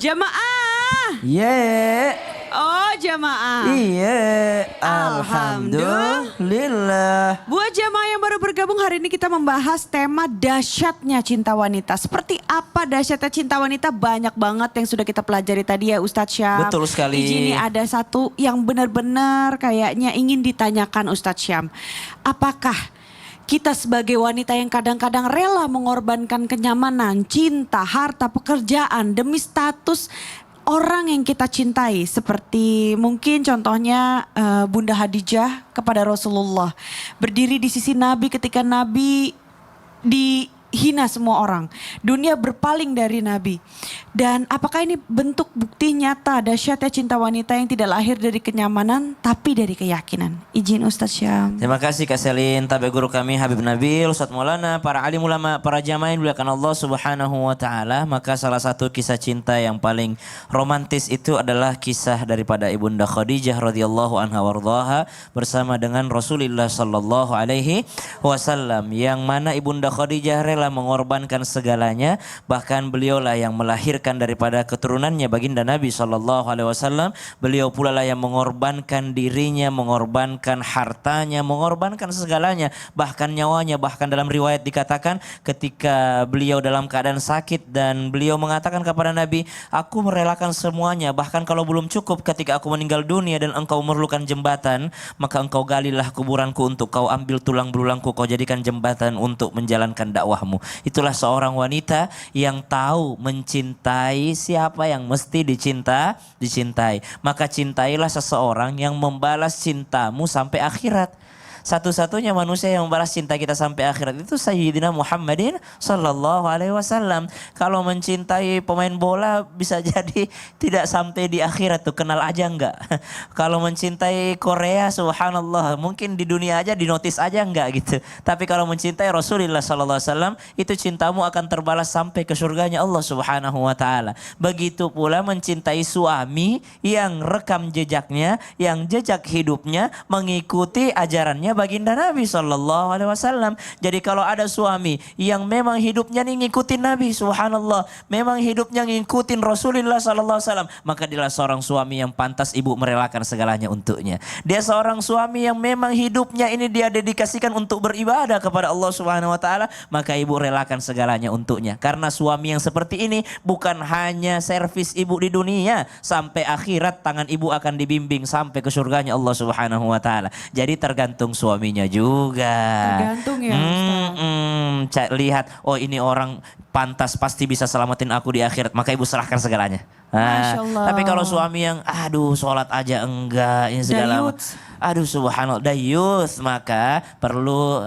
Jamaah. Ye. Oh jamaah. Iya. Alhamdulillah. Buat jamaah yang baru bergabung, hari ini kita membahas tema dahsyatnya cinta wanita. Seperti apa dahsyatnya cinta wanita? Banyak banget yang sudah kita pelajari tadi ya Ustadz Syam. Betul sekali. Ini ada satu yang benar-benar kayaknya ingin ditanyakan Ustadz Syam. Apakah kita sebagai wanita yang kadang-kadang rela mengorbankan kenyamanan, cinta, harta, pekerjaan demi status orang yang kita cintai, seperti mungkin contohnya Bunda Khadijah kepada Rasulullah, berdiri di sisi Nabi ketika Nabi dihina semua orang, dunia berpaling dari Nabi. Dan apakah ini bentuk bukti nyata dahsyatnya cinta wanita yang tidak lahir dari kenyamanan tapi dari keyakinan? Izin Ustadz Syam. Terima kasih Kak Selin, tabe guru kami Habib Nabil, Ustadz Maulana, para alim ulama, para jamaah yang dimuliakan Allah Subhanahu wa taala. Maka salah satu kisah cinta yang paling romantis itu adalah kisah daripada Ibunda Khadijah radhiyallahu anha wardaha bersama dengan Rasulullah sallallahu alaihi wasallam, yang mana Ibunda Khadijah rela mengorbankan segalanya, bahkan beliaulah yang melahirkan daripada keturunannya baginda Nabi sallallahu alaihi wasallam. Beliau pula lah yang mengorbankan dirinya, mengorbankan hartanya, mengorbankan segalanya, bahkan nyawanya. Bahkan dalam riwayat dikatakan ketika beliau dalam keadaan sakit dan beliau mengatakan kepada Nabi, aku merelakan semuanya, bahkan kalau belum cukup ketika aku meninggal dunia dan engkau memerlukan jembatan, maka engkau galilah kuburanku untuk kau ambil tulang belulangku, kau jadikan jembatan untuk menjalankan dakwahmu. Itulah seorang wanita yang tahu mencintai siapa yang mesti dicintai. Maka cintailah seseorang yang membalas cintamu sampai akhirat. Satu-satunya manusia yang membalas cinta kita sampai akhirat itu Sayyidina Muhammadin sallallahu alaihi wasallam. Kalau mencintai pemain bola bisa jadi tidak sampai di akhirat tuh, kenal aja enggak. Kalau mencintai Korea subhanallah, mungkin di dunia aja dinotis aja enggak gitu. Tapi kalau mencintai Rasulullah sallallahu alaihi wasallam, itu cintamu akan terbalas sampai ke surganya Allah Subhanahu wa taala. Begitu pula mencintai suami yang rekam jejaknya, yang jejak hidupnya mengikuti ajarannya baginda Nabi sallallahu alaihi wasallam. Jadi kalau ada suami yang memang hidupnya nih ngikutin Nabi, subhanallah, memang hidupnya ngikutin Rasulullah sallallahu alaihi wasallam, maka dia seorang suami yang pantas ibu merelakan segalanya untuknya. Dia seorang suami yang memang hidupnya ini dia dedikasikan untuk beribadah kepada Allah Subhanahu wa taala, maka ibu relakan segalanya untuknya. Karena suami yang seperti ini bukan hanya servis ibu di dunia, sampai akhirat tangan ibu akan dibimbing sampai ke surganya Allah Subhanahu wa taala. Jadi tergantung suaminya juga. Tergantung ya Lihat, oh ini orang pantas, pasti bisa selamatin aku di akhirat, maka ibu serahkan segalanya. Masya Allah. Tapi kalau suami yang aduh sholat aja enggak, ini segala aduh subhanallah dayus, maka perlu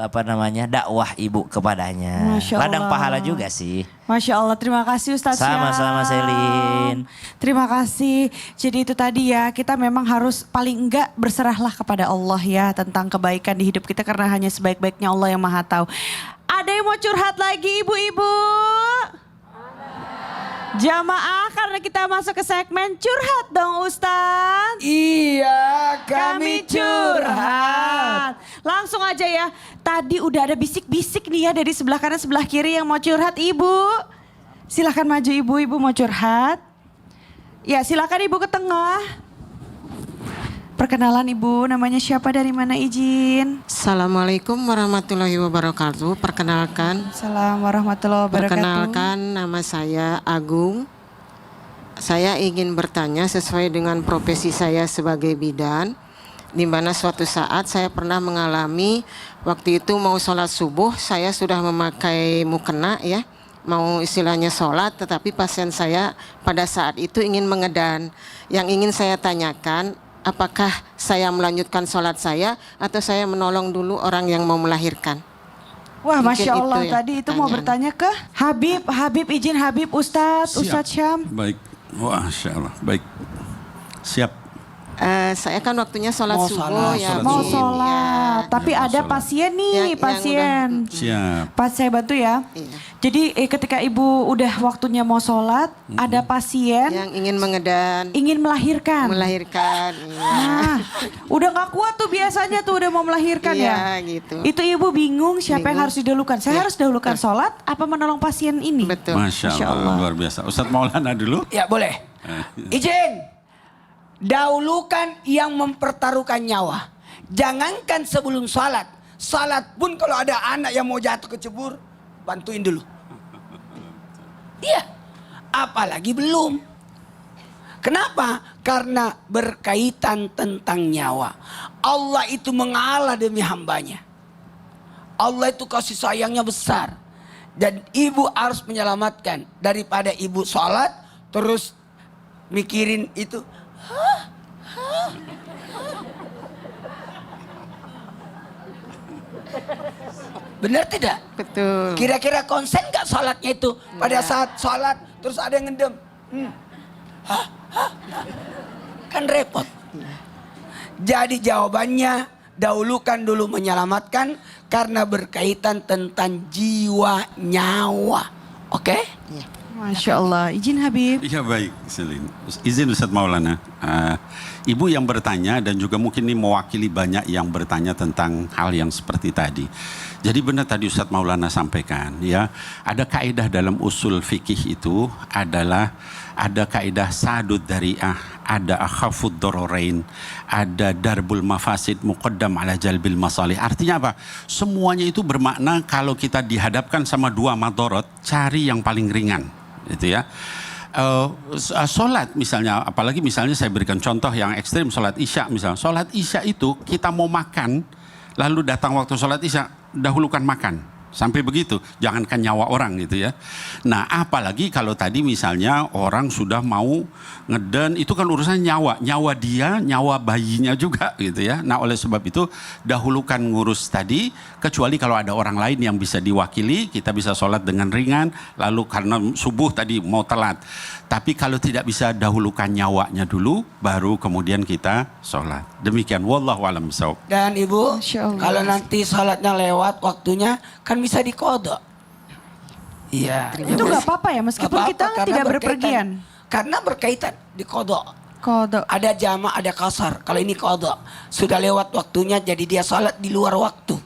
dakwah ibu kepadanya. Ladang pahala juga sih. Masya Allah, terima kasih Ustadz Syam. Sama-sama Selin. Terima kasih. Jadi itu tadi ya, kita memang harus paling enggak berserahlah kepada Allah ya tentang kebaikan di hidup kita, karena hanya sebaik-baiknya Allah yang maha tahu. Ada yang mau curhat lagi ibu-ibu? Jamaah, karena kita masuk ke segmen curhat dong Ustadz. Iya, kami curhat. Langsung aja ya. Tadi udah ada bisik-bisik nih ya dari sebelah kanan sebelah kiri yang mau curhat ibu. Silahkan maju ibu mau curhat. Ya silakan ibu ke tengah. Perkenalan ibu, namanya siapa, dari mana, izin? Assalamualaikum warahmatullahi wabarakatuh. Perkenalkan. Assalamualaikum warahmatullahi wabarakatuh. Perkenalkan, nama saya Agung. Saya ingin bertanya sesuai dengan profesi saya sebagai bidan, di mana suatu saat saya pernah mengalami, waktu itu mau sholat subuh, saya sudah memakai mukena ya, mau istilahnya sholat, tetapi pasien saya pada saat itu ingin mengedan. Yang ingin saya tanyakan, apakah saya melanjutkan sholat saya atau saya menolong dulu orang yang mau melahirkan? Wah, mungkin Masya Allah, ya, tadi itu mau bertanya ke Habib, izin Habib, Ustadz Syam. Baik, Masya Allah, baik, siap. Saya kan waktunya sholat subuh ya. Mau sholat, tapi ada pasien nih, pasien. Siap. Pas saya bantu ya. Iya. Jadi ketika ibu udah waktunya mau sholat, ada pasien yang ingin mengedan, ingin melahirkan. Iya. Nah, udah gak kuat tuh biasanya tuh udah mau melahirkan ya. Iya gitu. Itu ibu bingung siapa yang harus didahulukan. Saya harus dahulukan sholat apa menolong pasien ini? Betul. Masya Allah, luar biasa. Ustadz Maulana dulu. Ya boleh. Izin. Dahulukan yang mempertaruhkan nyawa. Jangankan sebelum salat. Salat pun kalau ada anak yang mau jatuh ke cebur, bantuin dulu. Iya. Apalagi belum. Kenapa? Karena berkaitan tentang nyawa. Allah itu mengalah demi hambanya. Allah itu kasih sayangnya besar. Dan ibu harus menyelamatkan. Daripada ibu sholat terus mikirin itu. Benar tidak? Betul. Kira-kira konsen gak sholatnya itu? Pada saat sholat terus ada yang ngendem. Kan repot. Jadi jawabannya dahulukan dulu menyelamatkan karena berkaitan tentang jiwa nyawa. Oke? Masya Allah. Izin Habib. Iya baik, Selin. Izin Ustadz Maulana. Ibu yang bertanya dan juga mungkin ini mewakili banyak yang bertanya tentang hal yang seperti tadi. Jadi benar tadi Ustadz Maulana sampaikan ya, ada kaidah dalam usul fikih itu adalah ada kaidah sadud dari'ah, ada akhafud dororain, ada darbul mafasid muqaddam ala jalbil masalih. Artinya apa? Semuanya itu bermakna kalau kita dihadapkan sama dua madorot, cari yang paling ringan. Itu ya. Sholat misalnya, apalagi misalnya saya berikan contoh yang ekstrim, sholat isya misalnya. Sholat isya itu kita mau makan, lalu datang waktu sholat isya, dahulukan makan. Sampai begitu, jangankan nyawa orang gitu ya. Nah apalagi kalau tadi misalnya orang sudah mau ngeden, itu kan urusan nyawa. Nyawa dia, nyawa bayinya juga gitu ya. Nah oleh sebab itu dahulukan ngurus tadi, kecuali kalau ada orang lain yang bisa diwakili, kita bisa sholat dengan ringan. Lalu karena subuh tadi mau telat. Tapi kalau tidak bisa dahulukan nyawanya dulu, baru kemudian kita sholat. Demikian, wallahu a'lam bishawab. Dan ibu, Masya Allah. kalau nanti sholatnya lewat waktunya, kan bisa dikodok. Iya. Itu nggak apa-apa ya meskipun Nggak kita apa-apa, karena tidak berkaitan. berpergian. Karena berkaitan dikodok. Kodok. Ada jama, ada kasar. Kalau ini kodok, sudah lewat waktunya, jadi dia sholat di luar waktu.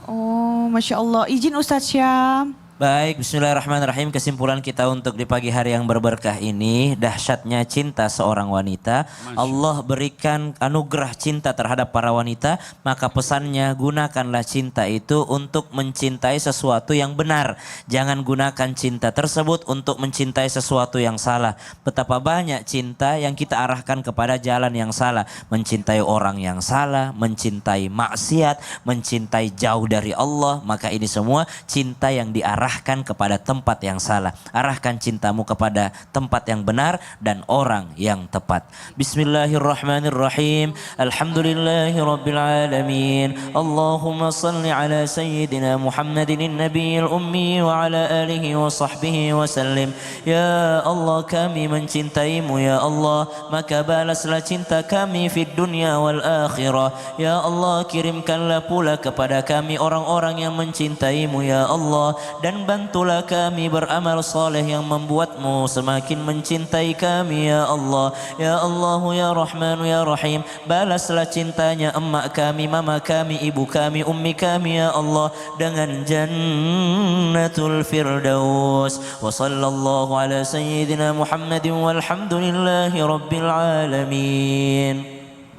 Oh, Masya Allah. Izin Ustadz Syam. Baik, bismillahirrahmanirrahim. Kesimpulan kita untuk di pagi hari yang berberkah ini, dahsyatnya cinta seorang wanita. Allah berikan anugerah cinta terhadap para wanita, maka pesannya gunakanlah cinta itu untuk mencintai sesuatu yang benar. Jangan gunakan cinta tersebut untuk mencintai sesuatu yang salah. Betapa banyak cinta yang kita arahkan kepada jalan yang salah. Mencintai orang yang salah, mencintai maksiat, mencintai jauh dari Allah. Maka ini semua cinta yang diarahkan kepada tempat yang salah. Arahkan cintamu kepada tempat yang benar dan orang yang tepat. Bismillahirrahmanirrahim. Alhamdulillahi rabbil alamin. Allahumma salli ala sayyidina Muhammadin nabiyil ummi wa ala alihi wa sahbihi wa sallim. Ya Allah, kami mencintaimu ya Allah, maka balaslah cinta kami fid dunya wal akhirah. Ya Allah, kirimkanlah pula kepada kami orang-orang yang mencintaimu ya Allah, dan bantulah kami beramal soleh yang membuatmu semakin mencintai kami ya Allah. Ya Allah ya Rahman ya Rahim, balaslah cintanya emak kami, mama kami, ibu kami, ummi kami ya Allah dengan jannatul firdaus. Wa sallallahu ala sayyidina Muhammadin walhamdulillahi rabbil alamin.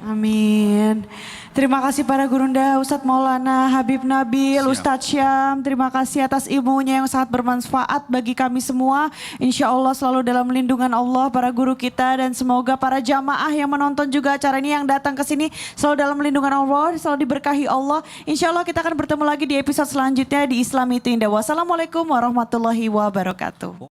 Amin. Terima kasih para gurunda, Ustadz Maulana Habib Nabil, Ustadz Syam. Terima kasih atas ilmunya yang sangat bermanfaat bagi kami semua. Insya Allah selalu dalam lindungan Allah para guru kita, dan semoga para jamaah yang menonton juga acara ini, yang datang ke sini selalu dalam lindungan Allah, selalu diberkahi Allah. Insya Allah kita akan bertemu lagi di episode selanjutnya di Islam Itu Indah. Wassalamualaikum warahmatullahi wabarakatuh.